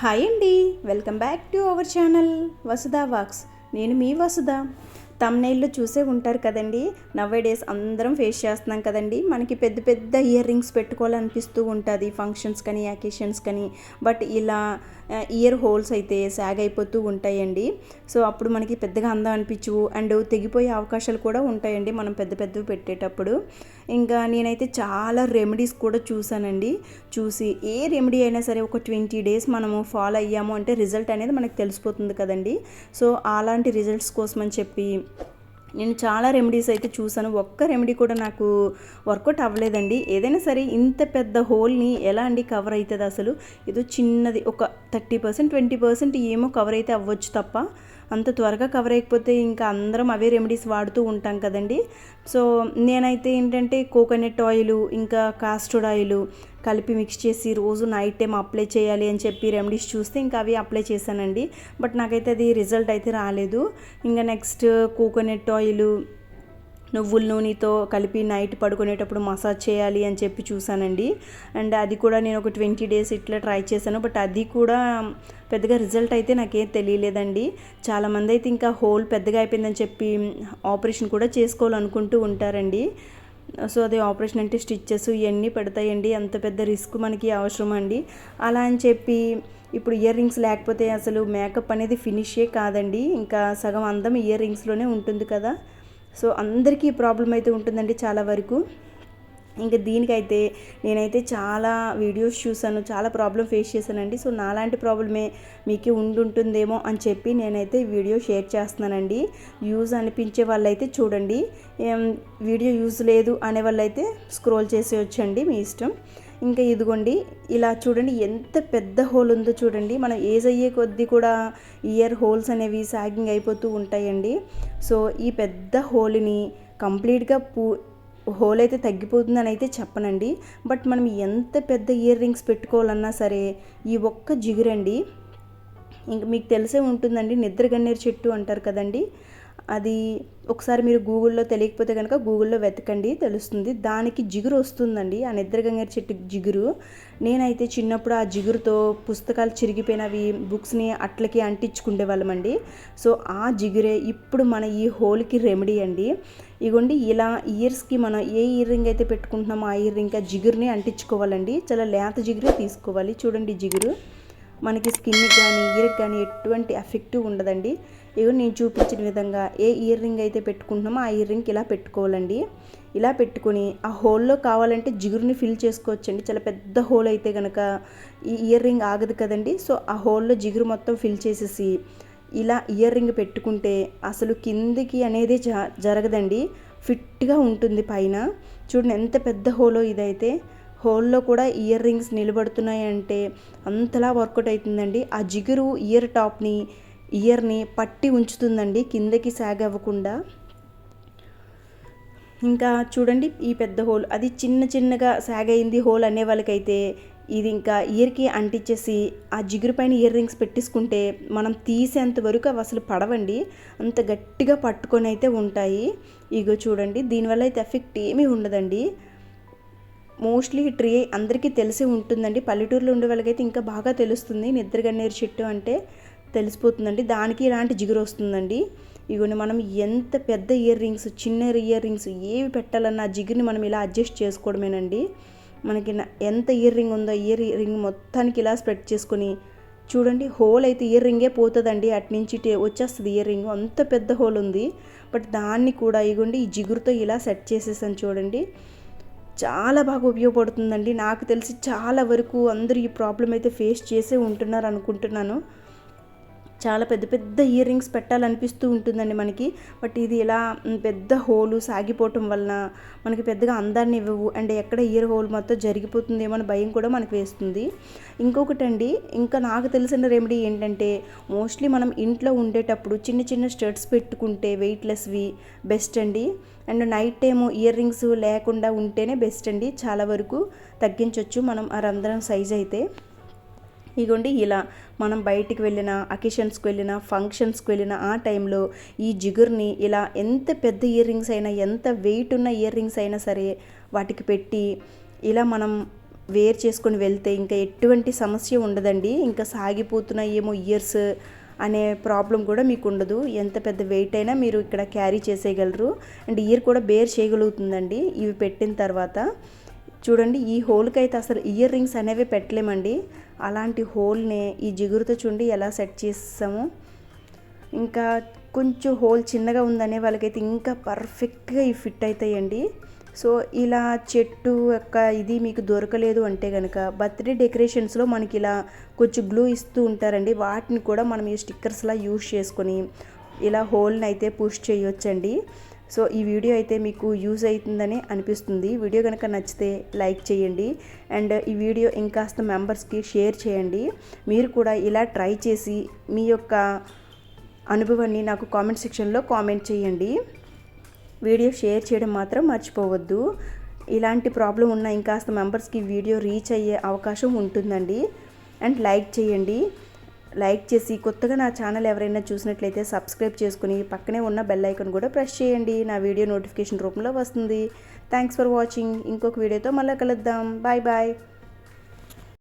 Hi అండి, welcome back to our channel Vasudha వాక్స్. నేను మీ వసుధ. తమ్నైల్లో చూసే ఉంటారు కదండి. నవ్వేడేస్ అందరం ఫేస్ చేస్తున్నాం కదండి. మనకి పెద్ద పెద్ద ఇయర్ రింగ్స్ పెట్టుకోవాలనిపిస్తూ ఉంటుంది ఫంక్షన్స్ కానీ అకేషన్స్ కానీ. బట్ ఇలా ఇయర్ హోల్స్ అయితే సాగ్ అయిపోతూ ఉంటాయండి. సో అప్పుడు మనకి పెద్దగా అందం అనిపించవు అండ్ తెగిపోయే అవకాశాలు కూడా ఉంటాయండి మనం పెద్ద పెద్దవి పెట్టేటప్పుడు. ఇంకా నేనైతే చాలా రెమెడీస్ కూడా చూసానండి. చూసి ఏ రెమెడీ అయినా సరే ఒక 20 days మనము ఫాలో అయ్యాము అంటే రిజల్ట్ అనేది మనకు తెలిసిపోతుంది కదండి. సో అలాంటి రిజల్ట్స్ కోసం అని చెప్పి నేను చాలా రెమెడీస్ అయితే చూసాను. ఒక్క రెమెడీ కూడా నాకు వర్కౌట్ అవ్వలేదండి. ఏదైనా సరే ఇంత పెద్ద హోల్ని ఎలా అండి కవర్ అవుతుంది? అసలు ఏదో చిన్నది ఒక 30% 20% ఏమో కవర్ అయితే అవ్వచ్చు తప్ప అంత త్వరగా కవర్ అయిపోతే ఇంకా అందరం అవే రెమెడీస్ వాడుతూ ఉంటాం కదండి. సో నేనైతే ఏంటంటే కోకోనట్ ఆయిల్ ఇంకా కాస్టర్డ్ ఆయిల్ కలిపి మిక్స్ చేసి రోజు నైట్ టైం అప్లై చేయాలి అని చెప్పి రెమెడీస్ చూస్తే ఇంకా అవి అప్లై చేశానండి. బట్ నాకైతే అది రిజల్ట్ అయితే రాలేదు. ఇంకా నెక్స్ట్ కోకోనట్ ఆయిల్ నువ్వుల నూనెతో కలిపి నైట్ పడుకునేటప్పుడు మసాజ్ చేయాలి అని చెప్పి చూసానండి. అండ్ అది కూడా నేను ఒక 20 days ఇట్లా ట్రై చేశాను. బట్ అది కూడా పెద్దగా రిజల్ట్ అయితే నాకేం తెలియలేదండి. చాలామంది అయితే ఇంకా హోల్ పెద్దగా అయిపోయిందని చెప్పి ఆపరేషన్ కూడా చేసుకోవాలనుకుంటూ ఉంటారండి. సో అది ఆపరేషన్ అంటే స్టిచ్చెస్ ఇవన్నీ పెడతాయండి. అంత పెద్ద రిస్క్ మనకి అవసరం అండి. అలా అని చెప్పి ఇప్పుడు ఇయర్ రింగ్స్ లేకపోతే అసలు మేకప్ అనేది ఫినిషే కాదండి. ఇంకా సగం అందం ఇయర్ రింగ్స్లోనే ఉంటుంది కదా. సో అందరికీ ప్రాబ్లం అయితే ఉంటుందండి చాలా వరకు. ఇంకా దీనికైతే నేనైతే చాలా వీడియోస్ చూసాను, చాలా ప్రాబ్లం ఫేస్ చేశానండి. సో నాలాంటి ప్రాబ్లమే మీకు ఉంటుందేమో అని చెప్పి నేనైతే వీడియో షేర్ చేస్తున్నానండి. యూజ్ అనిపించే వాళ్ళైతే చూడండి, వీడియో యూజ్ లేదు అనే వాళ్ళైతే స్క్రోల్ చేసేయచ్చండి, మీ ఇష్టం. ఇంకా ఇదిగోండి ఇలా చూడండి ఎంత పెద్ద హోల్ ఉందో చూడండి. మనం ఏజ్ అయ్యే కొద్దీ కూడా ఇయర్ హోల్స్ అనేవి సాగింగ్ అయిపోతూ ఉంటాయండి. సో ఈ పెద్ద హోల్ని కంప్లీట్గా హోల్ అయితే తగ్గిపోతుందని అయితే చెప్పనండి. బట్ మనం ఎంత పెద్ద ఇయర్ రింగ్స్ పెట్టుకోవాలన్నా సరే ఈ ఒక్క జిగురండి. ఇంక మీకు తెలిసే ఉంటుందండి, నిద్రగన్నేరు చెట్టు అంటారు కదండి. అది ఒకసారి మీరు గూగుల్లో తెలియకపోతే కనుక గూగుల్లో వెతకండి, తెలుస్తుంది. దానికి జిగురు వస్తుందండి, ఆ నిద్రగన్నేరు చెట్టు జిగురు. నేనైతే చిన్నప్పుడు ఆ జిగురుతో పుస్తకాలు చిరిగిపోయినవి బుక్స్ని అట్లకి అంటించుకునే వాళ్ళమండి. సో ఆ జిగురే ఇప్పుడు మన ఈ హోల్కి రెమెడీ అండి. ఇగోండి ఇలా ఇయర్స్కి మనం ఏ ఇయర్ రింగ్ అయితే పెట్టుకుంటున్నామో ఆ ఇయర్ రింగ్ జిగురుని అంటించుకోవాలండి. చాలా లేత జిగురే తీసుకోవాలి. చూడండి జిగురు మనకి స్కిన్కి కానీ ఇయర్కి కానీ ఎటువంటి ఎఫెక్టివ్ ఉండదండి. ఇగో నేను చూపించిన విధంగా ఏ ఇయర్ రింగ్ అయితే పెట్టుకుంటున్నామో ఆ ఇయర్ రింగ్కి ఇలా పెట్టుకోవాలండి. ఇలా పెట్టుకొని ఆ హోల్లో కావాలంటే జిగురుని ఫిల్ చేసుకోవచ్చండి. చాలా పెద్ద హోల్ అయితే కనుక ఈ ఇయర్ రింగ్ ఆగదు కదండి. సో ఆ హోల్లో జిగురు మొత్తం ఫిల్ చేసేసి ఇలా ఇయర్ రింగ్ పెట్టుకుంటే అసలు కిందికి అనేది జరగదండి, ఫిట్గా ఉంటుంది పైన. చూడండి ఎంత పెద్ద హోలో ఇదైతే. హోల్లో కూడా ఇయర్ రింగ్స్ నిలబడుతున్నాయంటే అంతలా వర్కౌట్ అవుతుందండి. ఆ జిగురు ఇయర్ టాప్ని ఇయర్ని పట్టి ఉంచుతుందండి, కిందకి సాగ్ అవ్వకుండా. ఇంకా చూడండి ఈ పెద్ద హోల్, అది చిన్నగా సాగ్ అయింది హోల్ అనే వాళ్ళకైతే ఇది ఇంకా ఇయర్కి అంటించేసి ఆ జిగురు పైన ఇయర్ రింగ్స్ పెట్టేసుకుంటే మనం తీసేంత వరకు అవి అసలు పడవండి, అంత గట్టిగా పట్టుకొని అయితే ఉంటాయి. ఇగో చూడండి, దీనివల్ల అయితే ఎఫెక్ట్ ఏమీ ఉండదండి. మోస్ట్లీ ట్రీ అందరికీ తెలిసి ఉంటుందండి. పల్లెటూరులో ఉండే వాళ్ళకైతే ఇంకా బాగా తెలుస్తుంది. నిద్రగన్నేరు చెట్టు అంటే తెలిసిపోతుందండి, దానికి ఇలాంటి జిగురు వస్తుందండి. ఇగోని మనం ఎంత పెద్ద ఇయర్ రింగ్స్ చిన్న ఇయర్ రింగ్స్ ఏవి పెట్టాలన్నా జిగురుని మనం ఇలా అడ్జస్ట్ చేసుకోవడమేనండి. మనకి ఎంత ఇయర్ రింగ్ ఉందో ఇయర్ రింగ్ మొత్తానికి ఇలా స్ప్రెడ్ చేసుకొని చూడండి, హోల్ అయితే ఇయర్ రింగే పోతుందండి, అటు నుంచి వచ్చేస్తుంది ఇయర్ రింగ్, అంత పెద్ద హోల్ ఉంది. బట్ దాన్ని కూడా ఇగోండి ఈ జిగురుతో ఇలా సెట్ చేసేసాను చూడండి. చాలా బాగా ఉపయోగపడుతుందండి. నాకు తెలిసి చాలా వరకు అందరూ ఈ ప్రాబ్లం అయితే ఫేస్ చేసే ఉంటున్నారు అనుకుంటున్నాను. చాలా పెద్ద పెద్ద ఇయర్ రింగ్స్ పెట్టాలనిపిస్తూ ఉంటుందండి మనకి. బట్ ఇది ఇలా పెద్ద హోలు సాగిపోవటం వలన మనకి పెద్దగా అందాన్ని ఇవ్వవు అండ్ ఎక్కడ ఇయర్ హోల్ మొత్తం జరిగిపోతుందేమో అని భయం కూడా మనకు వేస్తుంది. ఇంకొకటండి, ఇంకా నాకు తెలిసిన రెమెడీ ఏంటంటే మోస్ట్లీ మనం ఇంట్లో ఉండేటప్పుడు చిన్న స్టడ్స్ పెట్టుకుంటే వెయిట్లెస్వి బెస్ట్ అండి. And night time ear rings లేకుండా ఉంటేనే బెస్ట్ అండి. చాలా వరకు తగ్గించవచ్చు మనం ఆ రంధ్రం సైజ్ అయితే. ఇగోండి ఇలా మనం బయటికి వెళ్ళినా అకేషన్స్కి వెళ్ళినా ఫంక్షన్స్కి వెళ్ళినా ఆ టైంలో ఈ జిగురుని ఇలా ఎంత పెద్ద ఇయర్ రింగ్స్ అయినా ఎంత వెయిట్ ఉన్న ఇయర్ రింగ్స్ అయినా సరే వాటికి పెట్టి ఇలా మనం వేర్ చేసుకొని వెళ్తే ఇంకా ఎటువంటి సమస్య ఉండదండి. ఇంకా సాగిపోతున్నాయేమో ఇయర్స్ అనే ప్రాబ్లం కూడా మీకు ఉండదు. ఎంత పెద్ద వెయిట్ అయినా మీరు ఇక్కడ క్యారీ చేసేయగలరు. అండ్ ఇయర్ కూడా బేర్ చేయగలుగుతుందండి ఇవి పెట్టిన తర్వాత. చూడండి, ఈ హోల్కి అయితే అసలు ఇయర్ రింగ్స్ అనేవి పెట్టలేమండి. అలాంటి హోల్ని ఈ జిగురుతో చూడండి ఎలా సెట్ చేసాము. ఇంకా కొంచెం హోల్ చిన్నగా ఉందనే వాళ్ళకైతే ఇంకా పర్ఫెక్ట్గా ఈ ఫిట్ అవుతాయండి. సో ఇలా చెట్టు యొక్క ఇది మీకు దొరకలేదు అంటే కనుక బర్త్డే డెకరేషన్స్లో మనకి ఇలా కొంచెం గ్లూ ఇస్తూ ఉంటారండి. వాటిని కూడా మనం ఈ స్టిక్కర్స్లా యూజ్ చేసుకొని ఇలా హోల్ని అయితే పుష్ చేయొచ్చండి. సో ఈ వీడియో అయితే మీకు యూజ్ అవుతుందని అనిపిస్తుంది. వీడియో కనుక నచ్చితే లైక్ చేయండి. అండ్ ఈ వీడియో ఇంకాస్త మెంబర్స్కి షేర్ చేయండి. మీరు కూడా ఇలా ట్రై చేసి మీ యొక్క అనుభవాన్ని నాకు కామెంట్ సెక్షన్లో కామెంట్ చేయండి. వీడియో షేర్ చేయడం మాత్రం మర్చిపోవద్దు. ఇలాంటి ప్రాబ్లం ఉన్న ఇంకాస్త మెంబర్స్కి వీడియో రీచ్ అయ్యే అవకాశం ఉంటుందండి. అండ్ లైక్ చేయండి. లైక్ చేసి కొత్తగా నా ఛానల్ ఎవరైనా చూసినట్లయితే సబ్స్క్రైబ్ చేసుకుని పక్కనే ఉన్న బెల్ ఐకాన్ కూడా ప్రెస్ చేయండి. నా వీడియో నోటిఫికేషన్ రూపంలో వస్తుంది. Thanks for watching. ఇంకొక వీడియోతో మళ్ళీ కలుద్దాం. Bye bye.